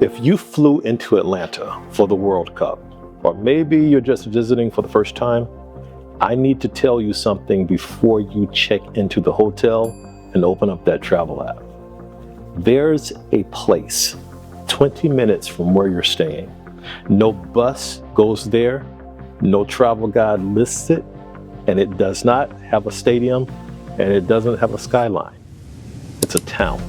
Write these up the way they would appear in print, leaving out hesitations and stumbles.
If you flew into Atlanta for the World Cup, or maybe you're just visiting for the first time, I need to tell you something before you check into the hotel and open up that travel app. There's a place 20 minutes from where you're staying. No bus goes there, no travel guide lists it, and it does not have a stadium, and it doesn't have a skyline. It's a town.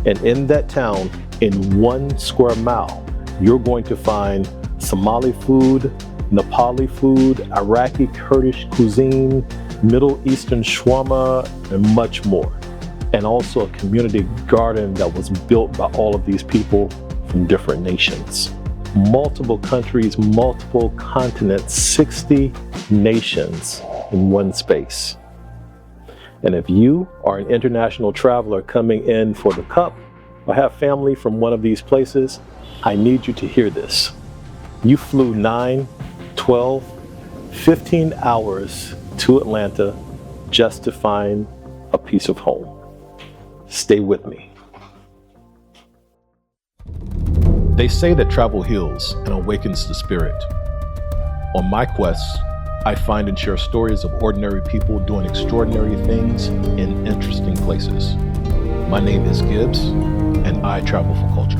And in that town, in 1 square mile, you're going to find Somali food, Nepali food, Iraqi Kurdish cuisine, Middle Eastern shawarma, and much more. And also a community garden that was built by all of these people from different nations. Multiple countries, multiple continents, 60 nations in one space. And if you are an international traveler coming in for the Cup or have family from one of these places, I need you to hear this. You flew 9, 12, 15 hours to Atlanta just to find a piece of home. Stay with me. They say that travel heals and awakens the spirit. On my quests, I find and share stories of ordinary people doing extraordinary things in interesting places. My name is Gibbs, and I travel for culture.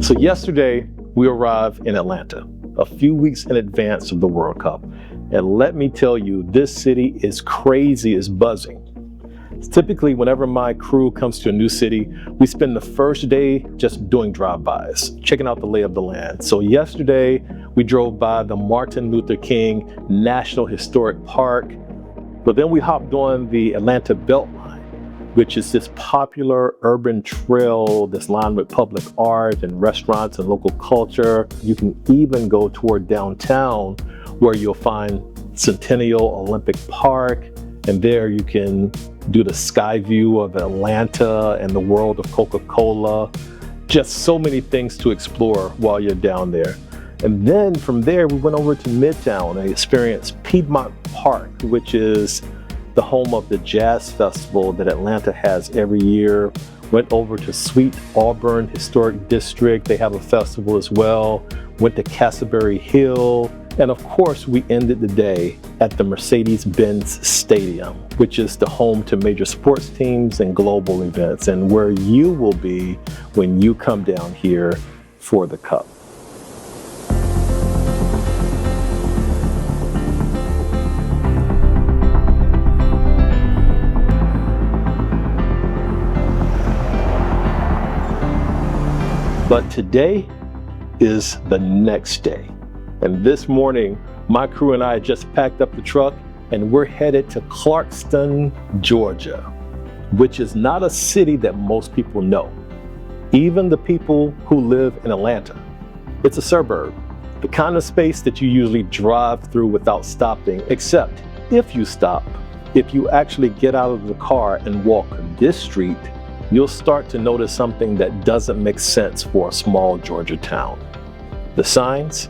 So yesterday, we arrived in Atlanta, a few weeks in advance of the World Cup. And let me tell you, this city is crazy as buzzing. Typically, whenever my crew comes to a new city, we spend the first day just doing drive-bys, checking out the lay of the land. So yesterday, we drove by the Martin Luther King National Historic Park, but then we hopped on the Atlanta Beltline, which is this popular urban trail that's lined with public art and restaurants and local culture. You can even go toward downtown where you'll find Centennial Olympic Park, and there you can do the sky view of Atlanta and the world of Coca-Cola. Just so many things to explore while you're down there. And then from there, we went over to Midtown and experienced Piedmont Park, which is the home of the jazz festival that Atlanta has every year. Went over to Sweet Auburn Historic District. They have a festival as well. Went to Castleberry Hill. And of course, we ended the day at the Mercedes-Benz Stadium, which is the home to major sports teams and global events, and where you will be when you come down here for the Cup. But today is the next day. And this morning, my crew and I just packed up the truck and we're headed to Clarkston, Georgia, which is not a city that most people know, even the people who live in Atlanta. It's a suburb, the kind of space that you usually drive through without stopping, except if you stop. If you actually get out of the car and walk this street, you'll start to notice something that doesn't make sense for a small Georgia town. The signs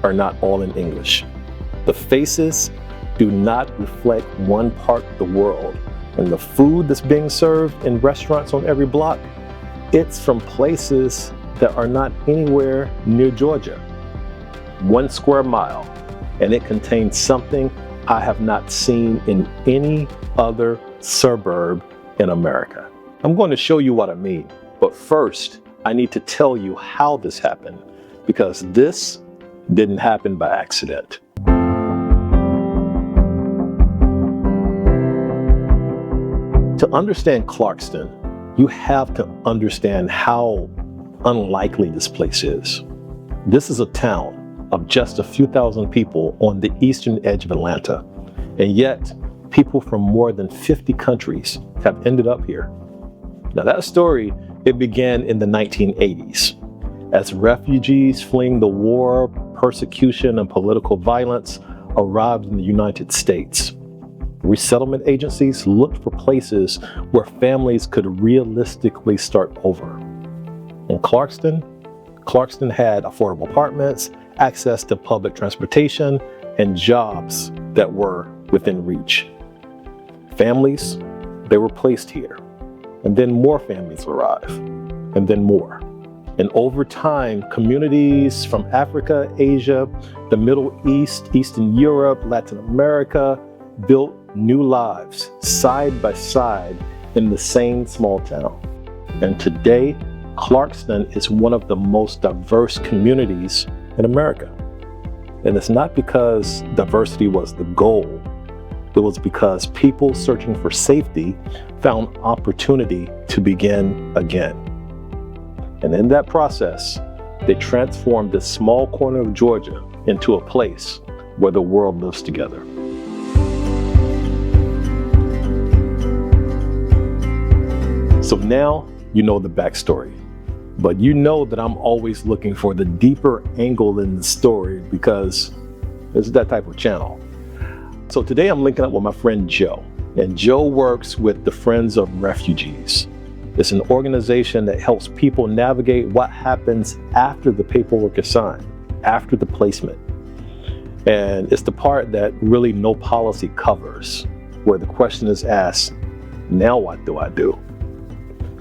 are not all in English. The faces do not reflect one part of the world. And the food that's being served in restaurants on every block, it's from places that are not anywhere near Georgia. 1 square mile, and it contains something I have not seen in any other suburb in America. I'm going to show you what I mean, but first, I need to tell you how this happened, because this didn't happen by accident. To understand Clarkston, you have to understand how unlikely this place is. This is a town of just a few thousand people on the eastern edge of Atlanta, and yet people from more than 50 countries have ended up here. Now that story, it began in the 1980s as refugees fleeing the war, persecution, and political violence arrived in the United States. Resettlement agencies looked for places where families could realistically start over. In Clarkston had affordable apartments, access to public transportation, and jobs that were within reach. Families, they were placed here, and then more families arrive, and then more. And over time, communities from Africa, Asia, the Middle East, Eastern Europe, Latin America, built new lives side by side in the same small town. And today, Clarkston is one of the most diverse communities in America. And it's not because diversity was the goal. It was because people searching for safety found opportunity to begin again. And in that process, they transformed this small corner of Georgia into a place where the world lives together. So now you know the backstory, but you know that I'm always looking for the deeper angle in the story because this is that type of channel. So today I'm linking up with my friend Joe, and Joe works with the Friends of Refugees. It's an organization that helps people navigate what happens after the paperwork is signed, after the placement. And it's the part that really no policy covers, where the question is asked, now what do I do?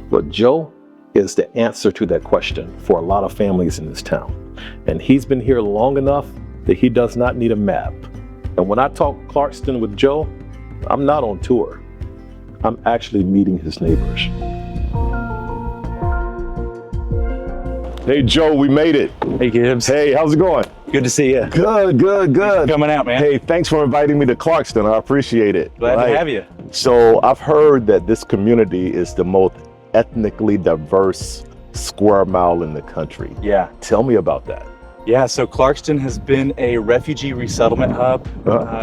But Joe is the answer to that question for a lot of families in this town. And he's been here long enough that he does not need a map. And when I talk Clarkston with Joe, I'm not on tour. I'm actually meeting his neighbors. Hey Joe, we made it. Hey Gibbs. Hey, how's it going? Good to see you. Good. Thanks for coming out, man. Hey, thanks for inviting me to Clarkston. I appreciate it. Glad to have you. So I've heard that this community is the most ethnically diverse square mile in the country. Yeah. Tell me about that. Yeah, so Clarkston has been a refugee resettlement hub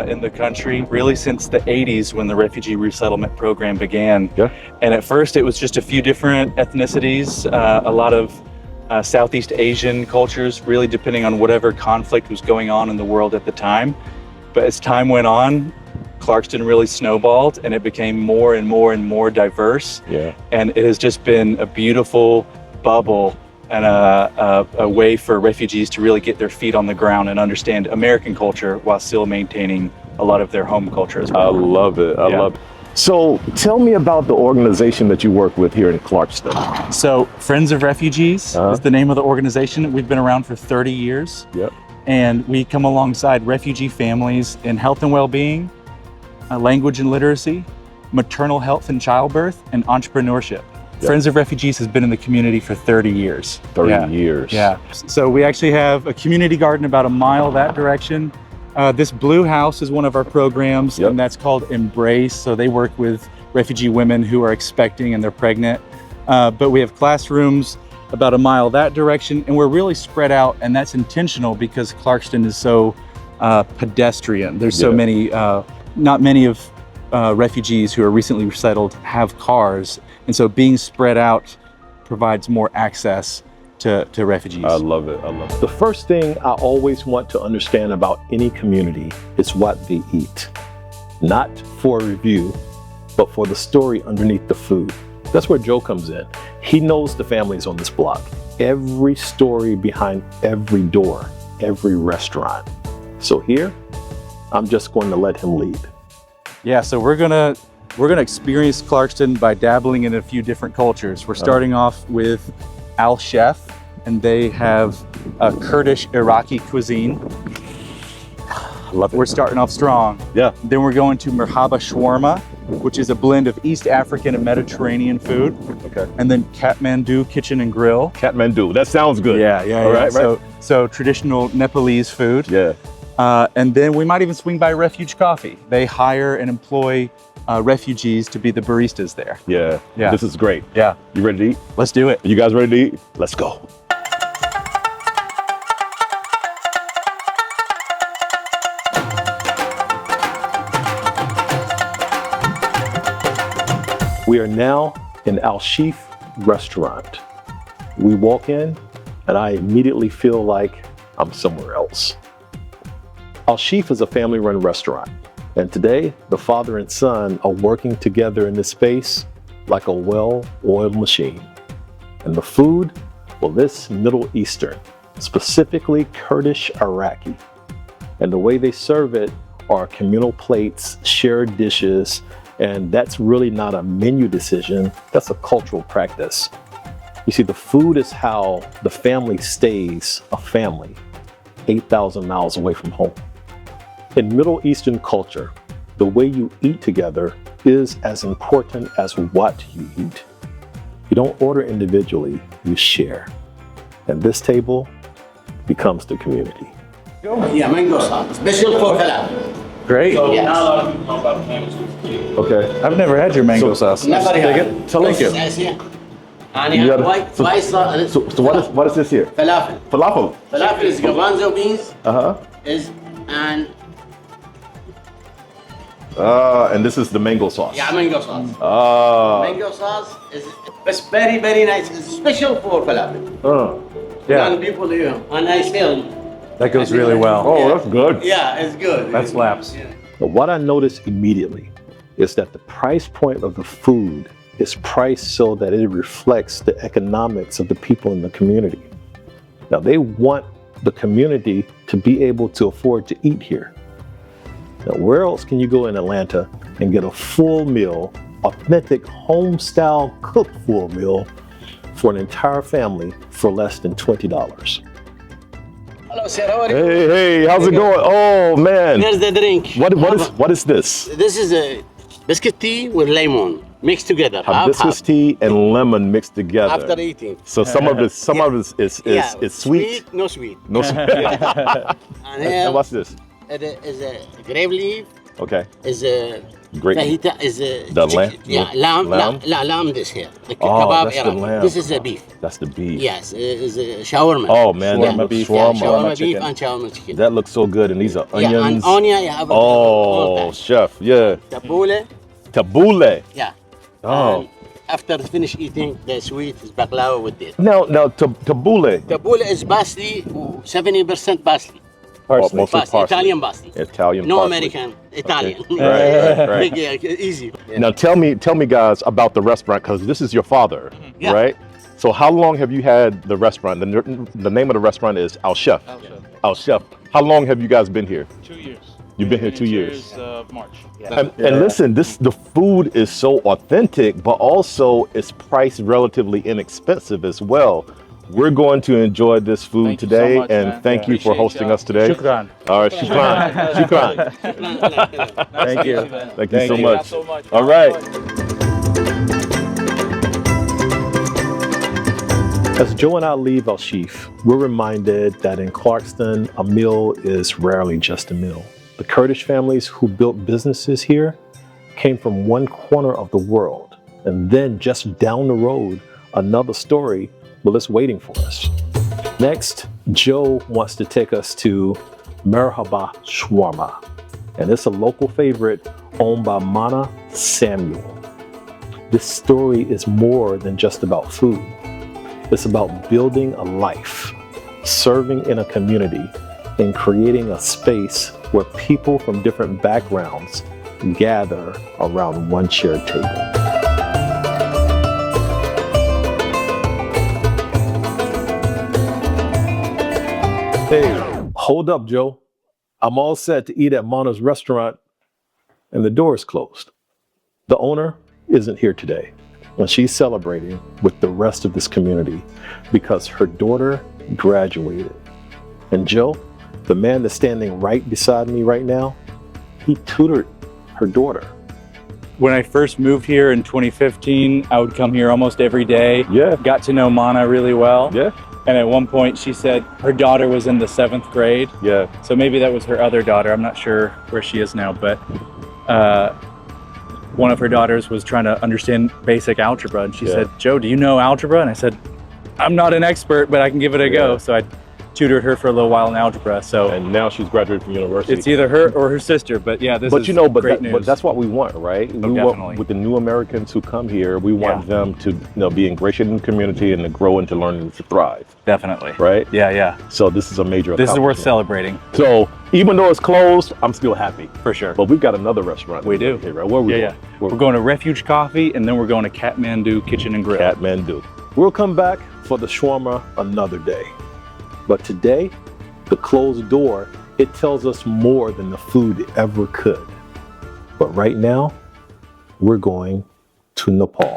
in the country really since the 80s when the refugee resettlement program began. Yeah. And at first it was just a few different ethnicities, a lot of Southeast Asian cultures, really depending on whatever conflict was going on in the world at the time. But as time went on, Clarkston really snowballed and it became more and more diverse. Yeah. And it has just been a beautiful bubble and a way for refugees to really get their feet on the ground and understand American culture while still maintaining a lot of their home culture as well. I love it. I love it. So tell me about the organization that you work with here in Clarkston. So Friends of Refugees is the name of the organization. We've been around for 30 years. Yep. And we come alongside refugee families in health and well-being, language and literacy, maternal health and childbirth, and entrepreneurship. Yep. Friends of Refugees has been in the community for 30 years. 30 years. Yeah. So we actually have a community garden about a mile that direction. This blue house is one of our programs, and that's called Embrace. So they work with refugee women who are expecting and they're pregnant. But we have classrooms about a mile that direction, and we're really spread out, and that's intentional because Clarkston is so pedestrian. There's so many, not many of refugees who are recently resettled have cars, and so being spread out provides more access to refugees. I love it. I love it. The first thing I always want to understand about any community is what they eat. Not for a review, but for the story underneath the food. That's where Joe comes in. He knows the families on this block. Every story behind every door, every restaurant. So here, I'm just going to let him lead. Yeah, so we're gonna experience Clarkston by dabbling in a few different cultures. We're starting off with AlChef, and they have a Kurdish Iraqi cuisine. Love it. We're starting off strong. Yeah. Then we're going to Merhaba Shawarma, which is a blend of East African and Mediterranean food. Okay. And then Kathmandu Kitchen and Grill. Kathmandu. That sounds good. Yeah. All right. So traditional Nepalese food. Yeah. And then we might even swing by Refuge Coffee. They hire and employ refugees to be the baristas there. Yeah. Yeah. This is great. Yeah. You ready to eat? Let's do it. You guys ready to eat? Let's go. We are now in AlChef Restaurant. We walk in and I immediately feel like I'm somewhere else. AlChef is a family-run restaurant, and today the father and son are working together in this space like a well-oiled machine. And the food, well, this Middle Eastern, specifically Kurdish Iraqi. And the way they serve it are communal plates, shared dishes, and that's really not a menu decision, that's a cultural practice. You see, the food is how the family stays a family 8,000 miles away from home. In Middle Eastern culture, the way you eat together is as important as what you eat. You don't order individually, you share. And this table becomes the community. Yeah, mango sauce, special for falafel. Great. Yes. Not a lot of people know about mango sauce. Okay. I've never had your mango sauce. Never Take had. it. Thank you. And You gotta- white sauce. So what is this here? Falafel. Falafel. Falafel is garbanzo beans. Uh-huh. And And this is the mango sauce. yeah, mango sauce. Ah. Mango sauce is it's very very nice. It's special for falafel. Yeah, And people do. And I smell. that goes really well. Oh, that's good. Yeah, it's good. That slaps. Yeah. But what I noticed immediately is that the price point of the food is priced so that it reflects the economics of the people in the community. Now, they want the community to be able to afford to eat here. Now, where else can you go in Atlanta and get a full meal, authentic home-style cooked full meal for an entire family for less than $20? Hello, sir. How are you? Hey, how's it going? Oh man. Here's the drink. What is this? This is a biscuit tea with lemon mixed together. Hibiscus tea and lemon mixed together. After eating. So some of it is sweet. No sweet. No sweet. And here And what's this? it is a grape leaf. Okay. Is a Great. fajita. Is a The lamb? Yeah, lamb. Lamb? Lamb. This here. The Oh, kebab that's the era. lamb. This is a beef. That's the beef. Yes, it is a shawarma. Oh man, that Shawarma looks beef. shawarma. Shawarma beef chicken. and shawarma chicken. That looks so good, and these are Yeah, and onions. onion. You have Oh, chef, yeah. tabbouleh. Tabbouleh. Yeah. Oh. And after finish eating, the sweet is baklava with this. Now, tabbouleh. Tabbouleh is parsley, 70% parsley. Parsley. Mostly Parsley, parsley. Italian parsley. Italian No parsley. American, Italian. Right. Big, easy. Now tell me guys about the restaurant, because this is your father, Yeah. right? So how long have you had the restaurant? The name of the restaurant is AlChef. AlChef. How long have you guys been here? 2 years. You've been here 2 years. March. And listen, the food is so authentic, but also it's priced relatively inexpensive as well. We're going to enjoy this food Thank you so today, much, and man. thank you for Appreciate hosting y'all. us today. Shukran. All right, shukran. Shukran. Thank you. Thank you so you. much. So much. All right. As Joe and I leave AlChef, we're reminded that in Clarkston, a meal is rarely just a meal. The Kurdish families who built businesses here came from one corner of the world, and then just down the road, another story, well, it's waiting for us. Next, Joe wants to take us to Merhaba Shawarma, and it's a local favorite owned by Mana Samuel. This story is more than just about food. It's about building a life, serving in a community, and creating a space where people from different backgrounds gather around one shared table. Hey, hold up, Joe. I'm all set to eat at Mana's restaurant, and the door is closed. The owner isn't here today, and she's celebrating with the rest of this community because her daughter graduated. And Joe, the man that's standing right beside me right now, he tutored her daughter. When I first moved here in 2015, I would come here almost every day. Yeah. Got to know Mana really well. Yeah. And at one point she said her daughter was in the 7th grade. Yeah. So maybe that was her other daughter. I'm not sure where she is now, but one of her daughters was trying to understand basic algebra. And she said, Joe, do you know algebra? And I said, I'm not an expert, but I can give it a go. So I tutored her for a little while in algebra. So And now she's graduated from university. it's either her or her sister, but yeah, this But is you know, great news. but that's what we want, right? We want, definitely. with the new Americans who come here, we want them to be ingratiated in the community and to grow and to learn and to thrive, Definitely. right? Yeah. So this is a major This is worth accomplishment. celebrating, So even though it's closed, I'm still happy. for sure. But we've got another restaurant. We do. Here, right? Where are we going? We're going to Refuge Coffee, and then we're going to Kathmandu Kitchen and Grill. Kathmandu. We'll come back for the shawarma another day. But today, the closed door It tells us more than the food ever could. But right now, we're going to Nepal.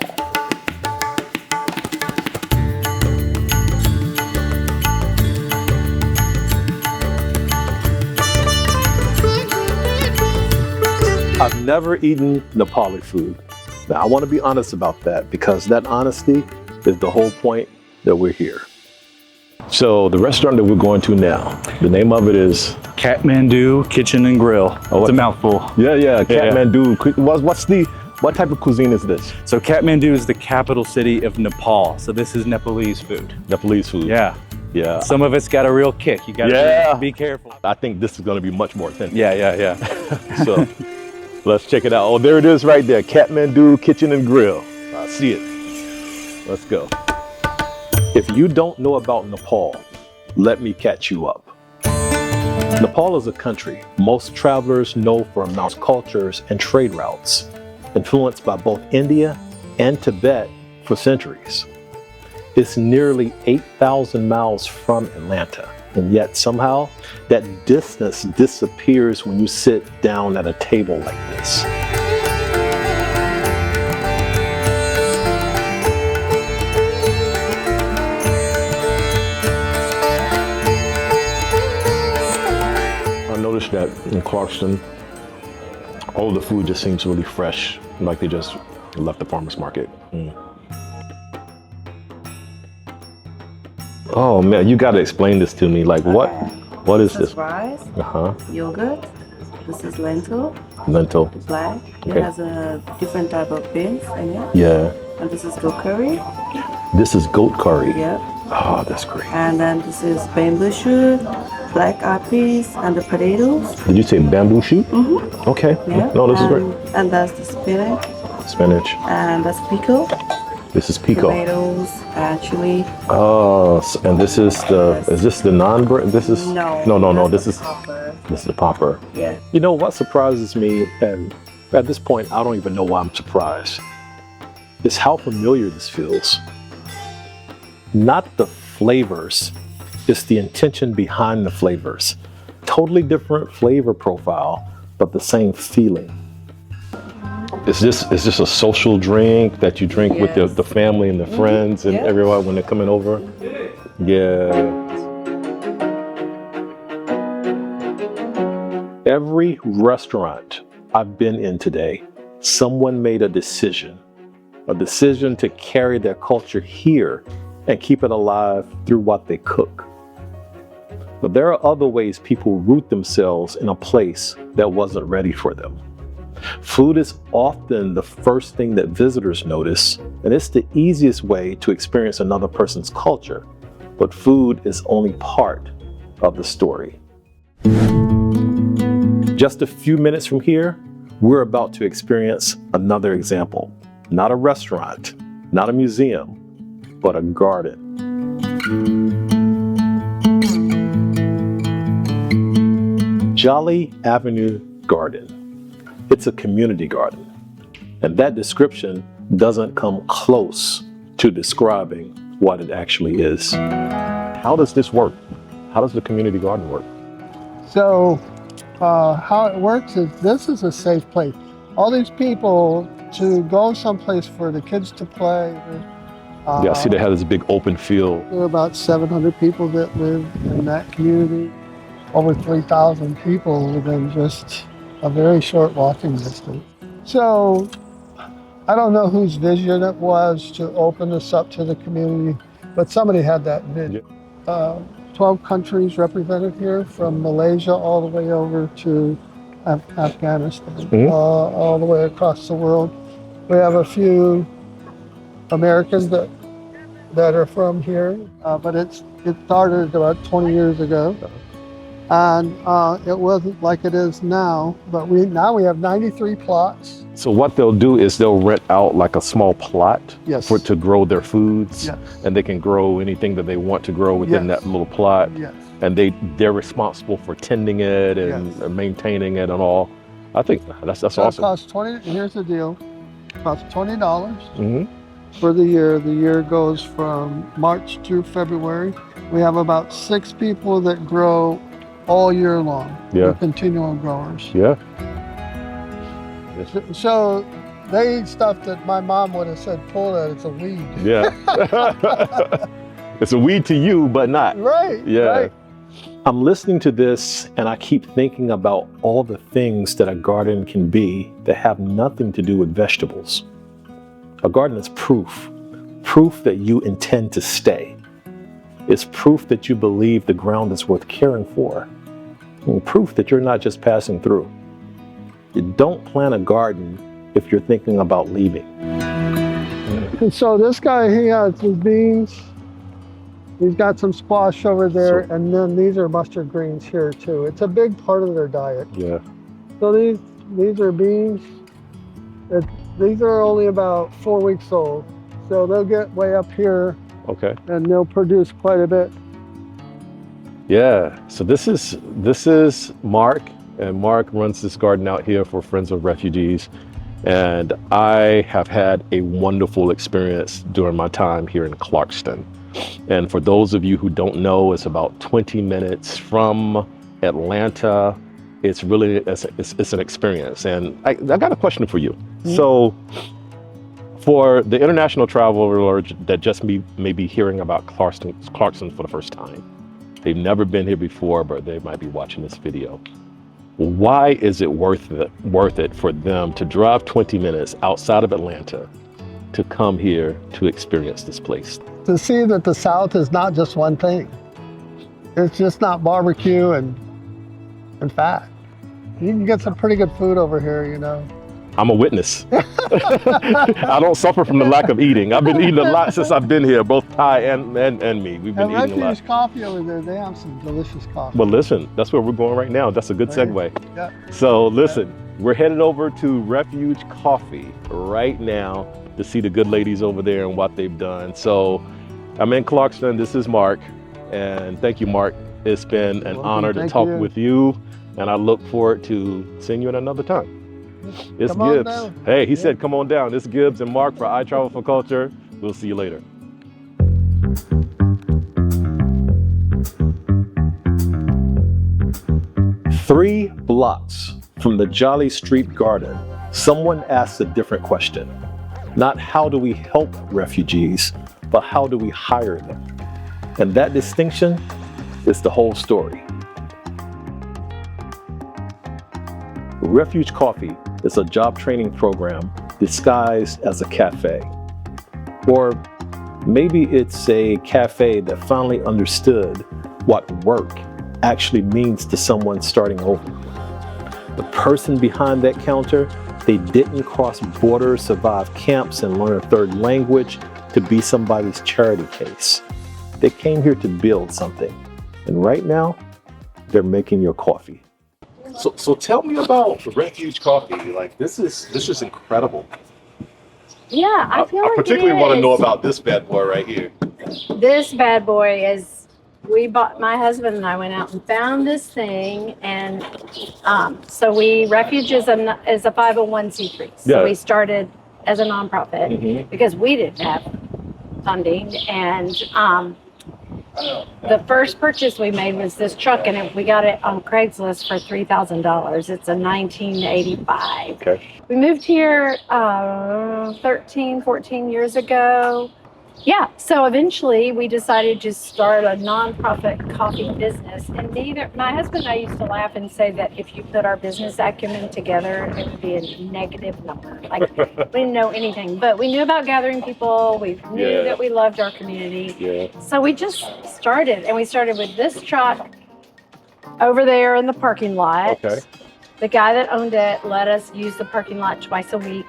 I've never eaten Nepali food. Now, I want to be honest about that because that honesty is the whole point that we're here. So the restaurant that we're going to now, the name of it is Kathmandu Kitchen and Grill. It's a mouthful. Yeah, Kathmandu. What type of cuisine is this? So Kathmandu is the capital city of Nepal. So this is Nepalese food. Nepalese food. Yeah. Yeah. Some of it's got a real kick. You gotta be careful. I think this is gonna be much more authentic. Yeah. So let's check it out. Oh, there it is right there. Kathmandu Kitchen and Grill. I see it. Let's go. If you don't know about Nepal, let me catch you up. Nepal is a country most travelers know for its cultures and trade routes, influenced by both India and Tibet for centuries. It's nearly 8,000 miles from Atlanta, and yet somehow that distance disappears when you sit down at a table like this. I noticed that in Clarkston, all the food just seems really fresh, like they just left the farmer's market. Oh man, you gotta explain this to me. Like what is this? Rice, yogurt. This is lentil. Lentil. Black. Okay. It has a different type of beans in it. Yeah. And this is goat curry. This is goat curry. Yep. Oh, that's great. And then this is bamboo shoot, black eyed peas, and the potatoes. Did you say bamboo shoot? Mm-hmm. Okay. Yeah. No, this is great. And that's the spinach. Spinach. And that's pickle. This is pico. Tomatoes and chili. Oh, and this is is this the non-bread? This is no. This is the popper. Yeah. You know what surprises me, and at this point, I don't even know why I'm surprised, is how familiar this feels. Not the flavors, it's the intention behind the flavors. Totally different flavor profile, but the same feeling. Is this a social drink that you drink with the family and the friends and everyone when they're coming over? Yeah. Every restaurant I've been in today, someone made a decision to carry their culture here and keep it alive through what they cook. But there are other ways people root themselves in a place that wasn't ready for them. Food is often the first thing that visitors notice, and it's the easiest way to experience another person's culture. But food is only part of the story. Just a few minutes from here, we're about to experience another example. Not a restaurant, not a museum, but a garden. Jolly Avenue Garden. It's a community garden, and that description doesn't come close to describing what it actually is. How does this work? How does the community garden work? So how it works is this is a safe place. All these people to go someplace for the kids to play. Yeah, I see they have this big open field. There are about 700 people that live in that community. Over 3,000 people within just a very short walking distance. So I don't know whose vision it was to open this up to the community, but somebody had that vision. 12 countries represented here, from Malaysia all the way over to Afghanistan, all the way across the world. We have a few Americans that are from here, but it started about 20 years ago. And it wasn't like it is now, but now we have 93 plots. So what they'll do is they'll rent out like a small plot to grow their foods, and they can grow anything that they want to grow within that little plot. And they're responsible for tending it and maintaining it and all. I think that's awesome. It costs here's the deal. It costs $20 for the year. The year goes from March through February. We have about 6 people that grow all year long. Yeah. We're continual growers. Yeah. So they eat stuff that my mom would have said, pull that, it's a weed. Yeah. It's a weed to you, but not. Right. Yeah. Right. I'm listening to this and I keep thinking about all the things that a garden can be that have nothing to do with vegetables. A garden is proof that you intend to stay. It's proof that you believe the ground is worth caring for. And proof that you're not just passing through. You don't plant a garden if you're thinking about leaving. And so this guy, he has his beans. He's got some squash over there, and then these are mustard greens here too. It's a big part of their diet. Yeah. So these are beans. These are only about 4 weeks old. So they'll get way up here. Okay. And they'll produce quite a bit. Yeah. So this is Mark, and Mark runs this garden out here for Friends of Refugees. And I have had a wonderful experience during my time here in Clarkston. And for those of you who don't know, it's about 20 minutes from Atlanta. It's really, it's an experience. And I got a question for you. Mm-hmm. So for the international traveler that just may be hearing about Clarkston for the first time, they've never been here before, but they might be watching this video. Why is it worth it for them to drive 20 minutes outside of Atlanta to come here to experience this place? To see that the South is not just one thing. It's just not barbecue and fat. You can get some pretty good food over here, you know. I'm a witness. I don't suffer from the lack of eating. I've been eating a lot since I've been here, both Ty and me. We've been eating a lot. Refuge Coffee over there, they have some delicious coffee. Well, listen, that's where we're going right now. That's a good segue. Yeah. So listen, we're headed over to Refuge Coffee right now to see the good ladies over there and what they've done. So I'm in Clarkston. This is Mark. And thank you, Mark. It's been an honor to talk with you. And I look forward to seeing you at another time. It's Gibbs. Hey, he said, come on down. It's Gibbs and Mark for iTravel for Culture. We'll see you later. Three blocks from the Jolly Street Garden, someone asked a different question. Not how do we help refugees, but how do we hire them? And that distinction is the whole story. Refuge Coffee is a job training program disguised as a cafe. Or maybe it's a cafe that finally understood what work actually means to someone starting over. The person behind that counter, they didn't cross borders, survive camps, and learn a third language to be somebody's charity case. They came here to build something. And right now, they're making your coffee. So tell me about Refuge Coffee. Like this is incredible. Yeah, I feel like I particularly want to know about this bad boy right here. This bad boy is, my husband and I went out and found this thing, and so Refuge is a 501c3. So we started as a nonprofit because we didn't have funding, and the first purchase we made was this truck, and we got it on Craigslist for $3,000. It's a 1985. Okay. We moved here 13, 14 years ago. Yeah, so eventually we decided to start a nonprofit coffee business. And my husband and I used to laugh and say that if you put our business acumen together, it would be a negative number. Like, we didn't know anything, but we knew about gathering people. We knew that we loved our community. Yeah. So we just started, and we started with this truck over there in the parking lot. Okay. The guy that owned it let us use the parking lot twice a week,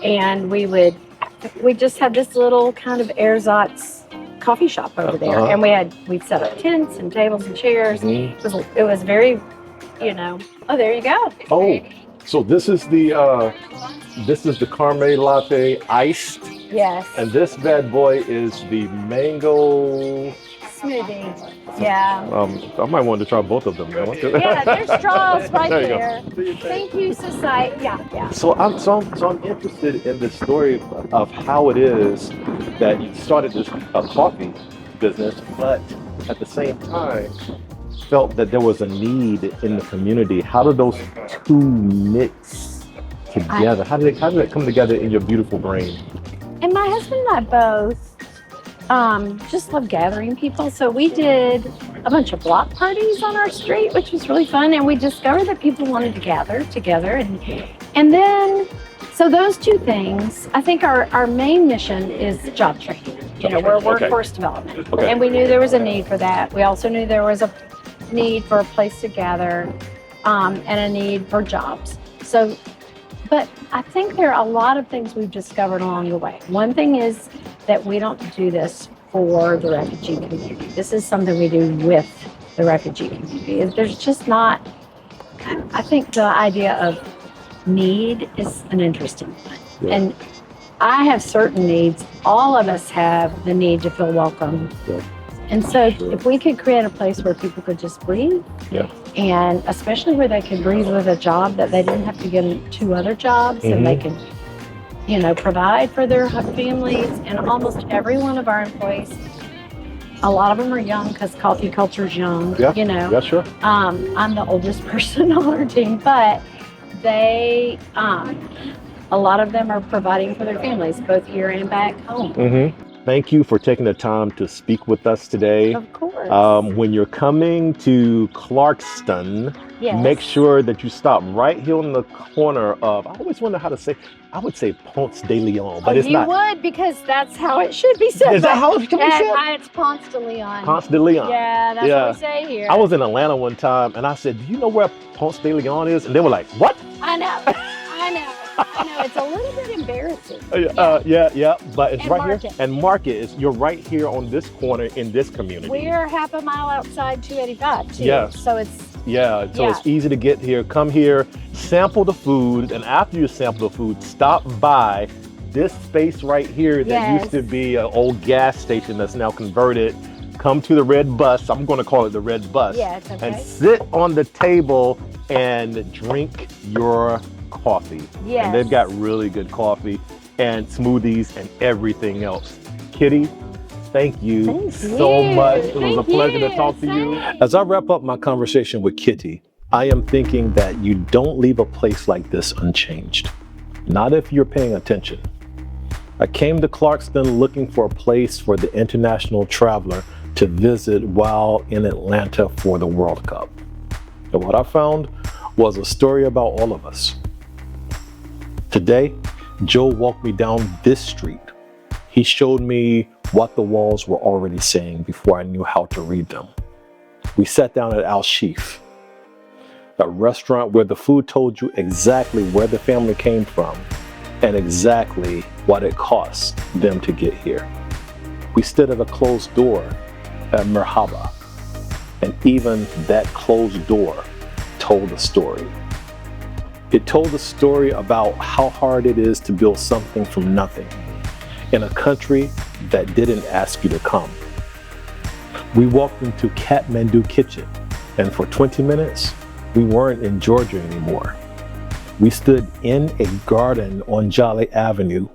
and we just had this little kind of ersatz coffee shop over there, and we'd set up tents and tables and chairs. It was very, oh, there you go. Oh, so this is the caramel latte iced. Yes. And this bad boy is the mango smoothie. Yeah. I might want to try both of them now. Yeah, there's straws right there. Thank you, society. Yeah. So I'm interested in the story of how it is that you started this coffee business, but at the same time, felt that there was a need in the community. How did those two mix together? How did it come together in your beautiful brain? And my husband and I both just love gathering people. So we did a bunch of block parties on our street, which was really fun. And we discovered that people wanted to gather together. And then, so those two things, I think our main mission is job training. You know, we're workforce development. Okay. And we knew there was a need for that. We also knew there was a need for a place to gather and a need for jobs. So, but I think there are a lot of things we've discovered along the way. One thing is that we don't do this for the refugee community. This is something we do with the refugee community. There's just not, I think the idea of need is an interesting one. Yeah. And I have certain needs. All of us have the need to feel welcome. Yeah. And so if we could create a place where people could just breathe, and especially where they could breathe with a job that they didn't have to get 2 other jobs, and they could, you know, provide for their families. And almost every one of our employees, a lot of them are young because coffee culture is young, you know. Yeah, sure. I'm the oldest person on our team, but they, a lot of them are providing for their families, both here and back home. Thank you for taking the time to speak with us today. Of course. When you're coming to Clarkston, make sure that you stop right here on the corner of, I always wonder how to say, I would say Ponce de Leon, but it's not. You would, because that's how it should be said. Is that how it should be said? It's Ponce de Leon. Ponce de Leon. Yeah, that's what we say here. I was in Atlanta one time and I said, do you know where Ponce de Leon is? And they were like, what? I know. It's a little bit embarrassing. But it's And right Market. here. And Market is, you're right here on this corner in this community. We're half a mile outside 285 too. Yeah. So it's it's easy to get here. Come here, sample the food, and after you sample the food, stop by this space right here that used to be an old gas station that's now converted. Come to the red bus. I'm going to call it the red bus. Yeah, it's okay. And sit on the table and drink your coffee. Yes. And they've got really good coffee and smoothies and everything else. Kitty, thank you so much. It was a pleasure to talk to you. As I wrap up my conversation with Kitty, I am thinking that you don't leave a place like this unchanged. Not if you're paying attention. I came to Clarkston looking for a place for the international traveler to visit while in Atlanta for the World Cup. And what I found was a story about all of us. Today, Joe walked me down this street. He showed me what the walls were already saying before I knew how to read them. We sat down at AlChef, a restaurant where the food told you exactly where the family came from and exactly what it cost them to get here. We stood at a closed door at Merhaba, and even that closed door told a story. It told a story about how hard it is to build something from nothing in a country that didn't ask you to come. We walked into Kathmandu kitchen, and for 20 minutes, we weren't in Georgia anymore. We stood in a garden on Jolly Avenue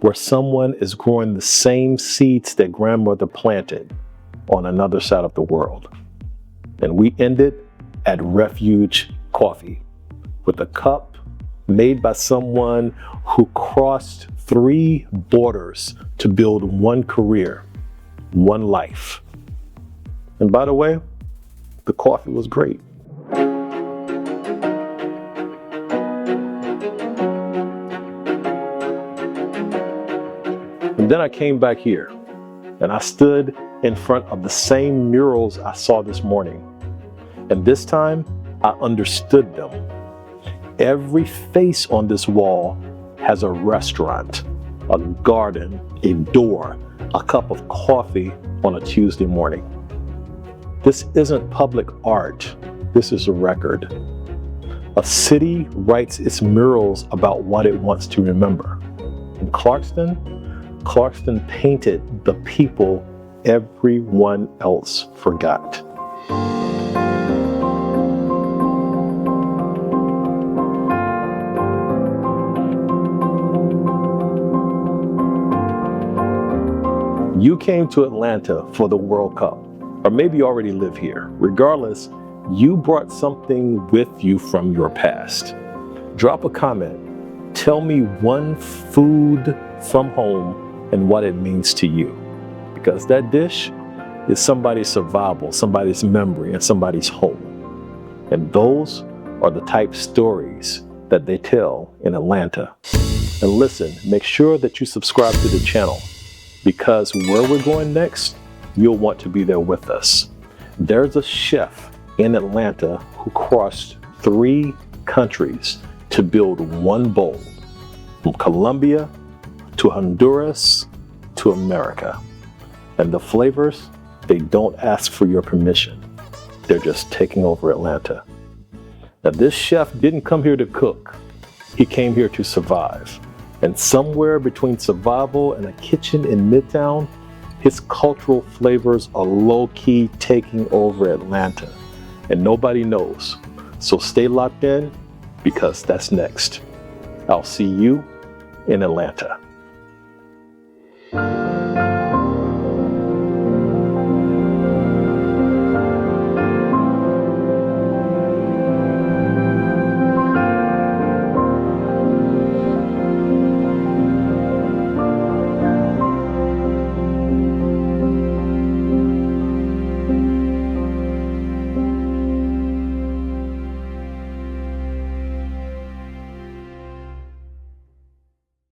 where someone is growing the same seeds that grandmother planted on another side of the world. And we ended at Refuge Coffee with a cup made by someone who crossed 3 borders to build one career, one life. And by the way, the coffee was great. And then I came back here and I stood in front of the same murals I saw this morning. And this time I understood them. Every face on this wall has a restaurant, a garden, a door, a cup of coffee on a Tuesday morning. This isn't public art, this is a record. A city writes its murals about what it wants to remember. In Clarkston painted the people everyone else forgot. You came to Atlanta for the World Cup, or maybe you already live here. Regardless, you brought something with you from your past. Drop a comment. Tell me one food from home and what it means to you. Because that dish is somebody's survival, somebody's memory, and somebody's home. And those are the type stories that they tell in Atlanta. And listen, make sure that you subscribe to the channel, because where we're going next, you'll want to be there with us. There's a chef in Atlanta who crossed 3 countries to build one bowl, from Colombia to Honduras to America. And the flavors, they don't ask for your permission. They're just taking over Atlanta. Now, this chef didn't come here to cook. He came here to survive. And somewhere between survival and a kitchen in Midtown, his cultural flavors are low-key taking over Atlanta. And nobody knows. So stay locked in, because that's next. I'll see you in Atlanta.